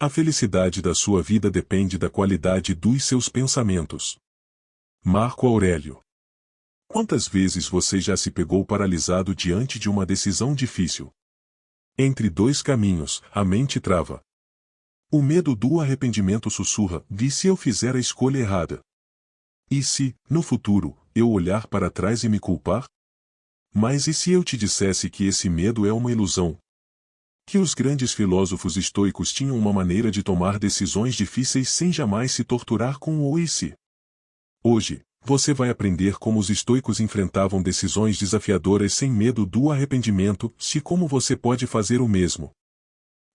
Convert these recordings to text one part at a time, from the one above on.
A felicidade da sua vida depende da qualidade dos seus pensamentos. Marco Aurélio. Quantas vezes você já se pegou paralisado diante de uma decisão difícil? Entre dois caminhos, a mente trava. O medo do arrependimento sussurra: e se eu fizer a escolha errada? E se, no futuro, eu olhar para trás e me culpar? Mas e se eu te dissesse que esse medo é uma ilusão? Que os grandes filósofos estoicos tinham uma maneira de tomar decisões difíceis sem jamais se torturar com o e se? Hoje, você vai aprender como os estoicos enfrentavam decisões desafiadoras sem medo do arrependimento, e como você pode fazer o mesmo.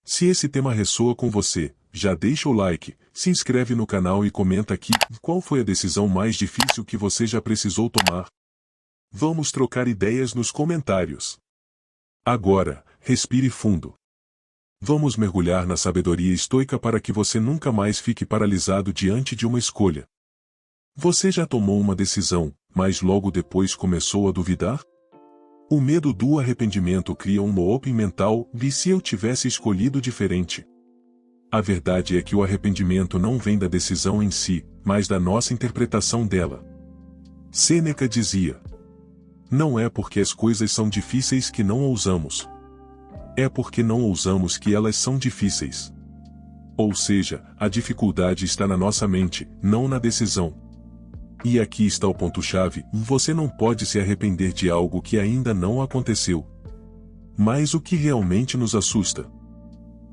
Se esse tema ressoa com você, já deixa o like, se inscreve no canal e comenta aqui qual foi a decisão mais difícil que você já precisou tomar. Vamos trocar ideias nos comentários. Agora, respire fundo. Vamos mergulhar na sabedoria estoica para que você nunca mais fique paralisado diante de uma escolha. Você já tomou uma decisão, mas logo depois começou a duvidar? O medo do arrependimento cria um looping mental: e se eu tivesse escolhido diferente? A verdade é que o arrependimento não vem da decisão em si, mas da nossa interpretação dela. Sêneca dizia: não é porque as coisas são difíceis que não ousamos. É porque não ousamos que elas são difíceis. Ou seja, a dificuldade está na nossa mente, não na decisão. E aqui está o ponto-chave: você não pode se arrepender de algo que ainda não aconteceu. Mas o que realmente nos assusta?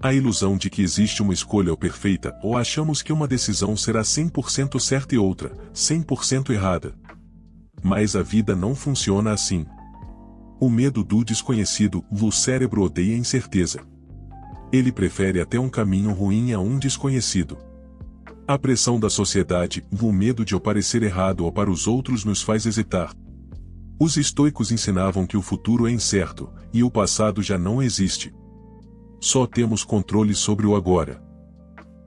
A ilusão de que existe uma escolha perfeita, ou achamos que uma decisão será 100% certa e outra, 100% errada. Mas a vida não funciona assim. O medo do desconhecido: o cérebro odeia a incerteza. Ele prefere até um caminho ruim a um desconhecido. A pressão da sociedade, o medo de parecer errado ou para os outros nos faz hesitar. Os estoicos ensinavam que o futuro é incerto, e o passado já não existe. Só temos controle sobre o agora.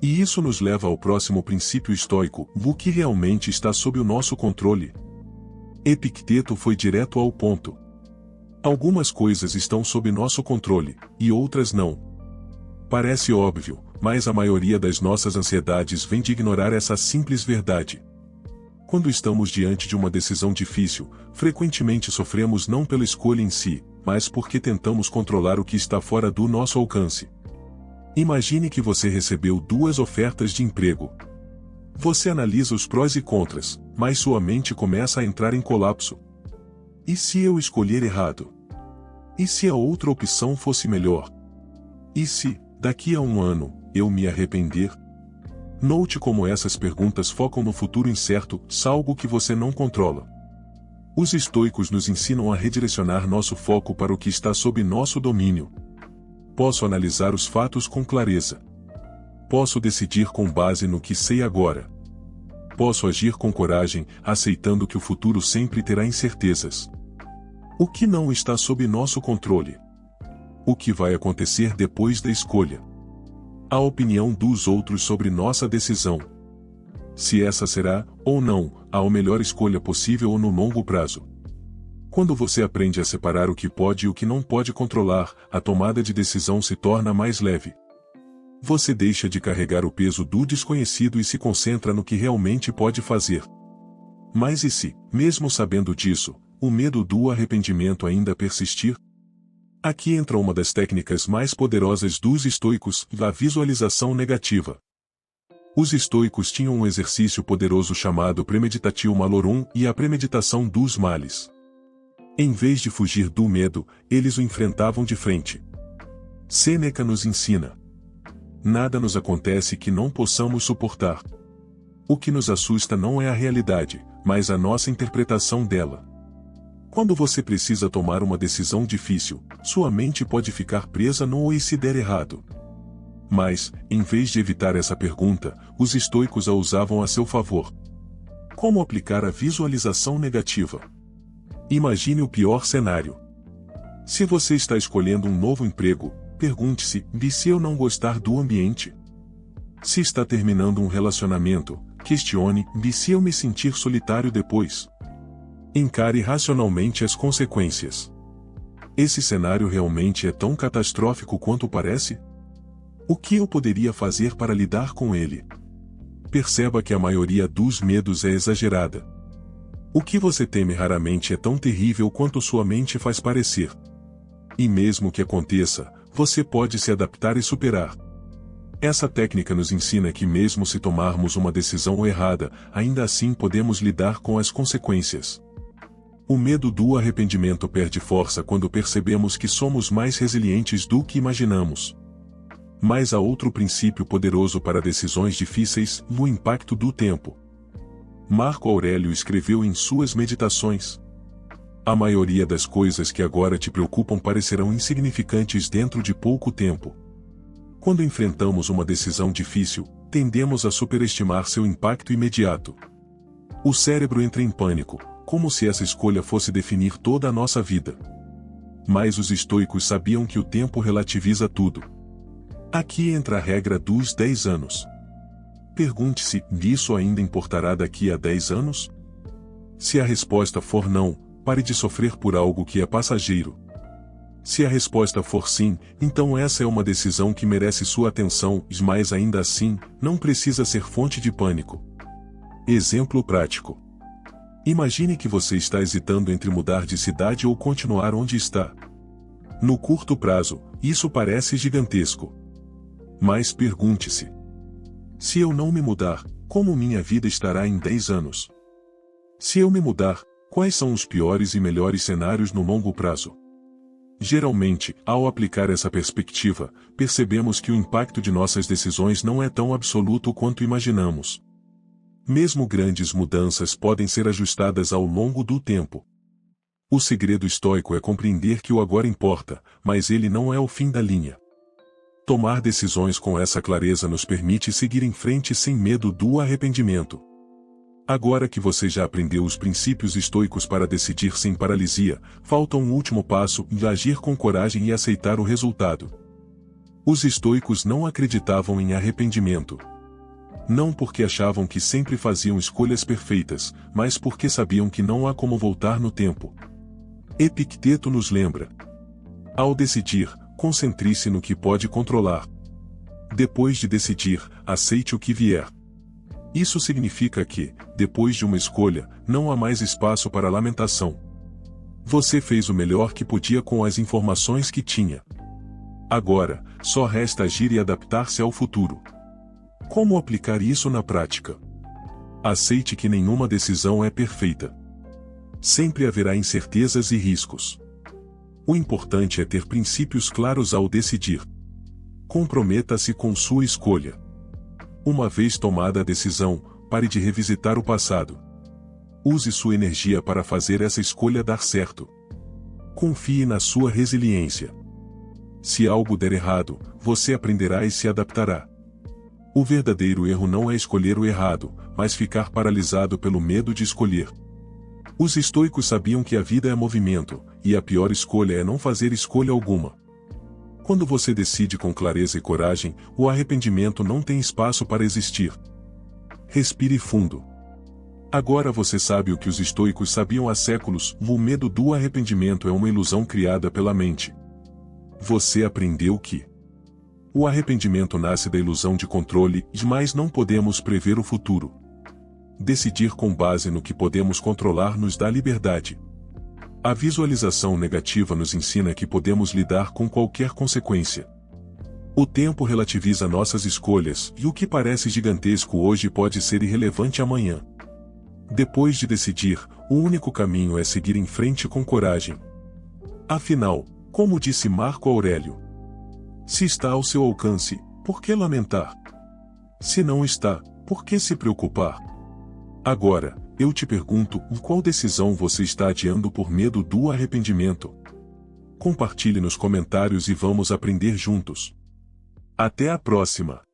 E isso nos leva ao próximo princípio estoico: o que realmente está sob o nosso controle. Epicteto foi direto ao ponto. Algumas coisas estão sob nosso controle, e outras não. Parece óbvio, mas a maioria das nossas ansiedades vem de ignorar essa simples verdade. Quando estamos diante de uma decisão difícil, frequentemente sofremos não pela escolha em si, mas porque tentamos controlar o que está fora do nosso alcance. Imagine que você recebeu 2 ofertas de emprego. Você analisa os prós e contras, mas sua mente começa a entrar em colapso. E se eu escolher errado? E se a outra opção fosse melhor? E se, daqui a 1 ano, eu me arrepender? Note como essas perguntas focam no futuro incerto, algo que você não controla. Os estoicos nos ensinam a redirecionar nosso foco para o que está sob nosso domínio. Posso analisar os fatos com clareza. Posso decidir com base no que sei agora. Posso agir com coragem, aceitando que o futuro sempre terá incertezas. O que não está sob nosso controle? O que vai acontecer depois da escolha? A opinião dos outros sobre nossa decisão. Se essa será, ou não, a melhor escolha possível ou no longo prazo. Quando você aprende a separar o que pode e o que não pode controlar, a tomada de decisão se torna mais leve. Você deixa de carregar o peso do desconhecido e se concentra no que realmente pode fazer. Mas e se, mesmo sabendo disso, o medo do arrependimento ainda persistir? Aqui entra uma das técnicas mais poderosas dos estoicos: a visualização negativa. Os estoicos tinham um exercício poderoso chamado premeditatio malorum e a premeditação dos males. Em vez de fugir do medo, eles o enfrentavam de frente. Sêneca nos ensina: nada nos acontece que não possamos suportar. O que nos assusta não é a realidade, mas a nossa interpretação dela. Quando você precisa tomar uma decisão difícil, sua mente pode ficar presa no "e se der errado?". Mas, em vez de evitar essa pergunta, os estoicos a usavam a seu favor. Como aplicar a visualização negativa? Imagine o pior cenário. Se você está escolhendo um novo emprego, pergunte-se: e se eu não gostar do ambiente? Se está terminando um relacionamento, questione: e se eu me sentir solitário depois? Encare racionalmente as consequências. Esse cenário realmente é tão catastrófico quanto parece? O que eu poderia fazer para lidar com ele? Perceba que a maioria dos medos é exagerada. O que você teme raramente é tão terrível quanto sua mente faz parecer. E mesmo que aconteça, você pode se adaptar e superar. Essa técnica nos ensina que mesmo se tomarmos uma decisão errada, ainda assim podemos lidar com as consequências. O medo do arrependimento perde força quando percebemos que somos mais resilientes do que imaginamos. Mas há outro princípio poderoso para decisões difíceis: o impacto do tempo. Marco Aurélio escreveu em suas Meditações: a maioria das coisas que agora te preocupam parecerão insignificantes dentro de pouco tempo. Quando enfrentamos uma decisão difícil, tendemos a superestimar seu impacto imediato. O cérebro entra em pânico, como se essa escolha fosse definir toda a nossa vida. Mas os estoicos sabiam que o tempo relativiza tudo. Aqui entra a regra dos 10 anos. Pergunte-se: isso ainda importará daqui a 10 anos? Se a resposta for não, pare de sofrer por algo que é passageiro. Se a resposta for sim, então essa é uma decisão que merece sua atenção, mas ainda assim, não precisa ser fonte de pânico. Exemplo prático. Imagine que você está hesitando entre mudar de cidade ou continuar onde está. No curto prazo, isso parece gigantesco. Mas pergunte-se: se eu não me mudar, como minha vida estará em 10 anos? Se eu me mudar, quais são os piores e melhores cenários no longo prazo? Geralmente, ao aplicar essa perspectiva, percebemos que o impacto de nossas decisões não é tão absoluto quanto imaginamos. Mesmo grandes mudanças podem ser ajustadas ao longo do tempo. O segredo estoico é compreender que o agora importa, mas ele não é o fim da linha. Tomar decisões com essa clareza nos permite seguir em frente sem medo do arrependimento. Agora que você já aprendeu os princípios estoicos para decidir sem paralisia, falta um último passo: agir com coragem e aceitar o resultado. Os estoicos não acreditavam em arrependimento. Não porque achavam que sempre faziam escolhas perfeitas, mas porque sabiam que não há como voltar no tempo. Epicteto nos lembra: ao decidir, concentre-se no que pode controlar. Depois de decidir, aceite o que vier. Isso significa que, depois de uma escolha, não há mais espaço para lamentação. Você fez o melhor que podia com as informações que tinha. Agora, só resta agir e adaptar-se ao futuro. Como aplicar isso na prática? Aceite que nenhuma decisão é perfeita. Sempre haverá incertezas e riscos. O importante é ter princípios claros ao decidir. Comprometa-se com sua escolha. Uma vez tomada a decisão, pare de revisitar o passado. Use sua energia para fazer essa escolha dar certo. Confie na sua resiliência. Se algo der errado, você aprenderá e se adaptará. O verdadeiro erro não é escolher o errado, mas ficar paralisado pelo medo de escolher. Os estoicos sabiam que a vida é movimento, e a pior escolha é não fazer escolha alguma. Quando você decide com clareza e coragem, o arrependimento não tem espaço para existir. Respire fundo. Agora você sabe o que os estoicos sabiam há séculos: o medo do arrependimento é uma ilusão criada pela mente. Você aprendeu que o arrependimento nasce da ilusão de controle, mas não podemos prever o futuro. Decidir com base no que podemos controlar nos dá liberdade. A visualização negativa nos ensina que podemos lidar com qualquer consequência. O tempo relativiza nossas escolhas, e o que parece gigantesco hoje pode ser irrelevante amanhã. Depois de decidir, o único caminho é seguir em frente com coragem. Afinal, como disse Marco Aurélio: se está ao seu alcance, por que lamentar? Se não está, por que se preocupar? Agora, eu te pergunto: qual decisão você está adiando por medo do arrependimento? Compartilhe nos comentários e vamos aprender juntos. Até a próxima!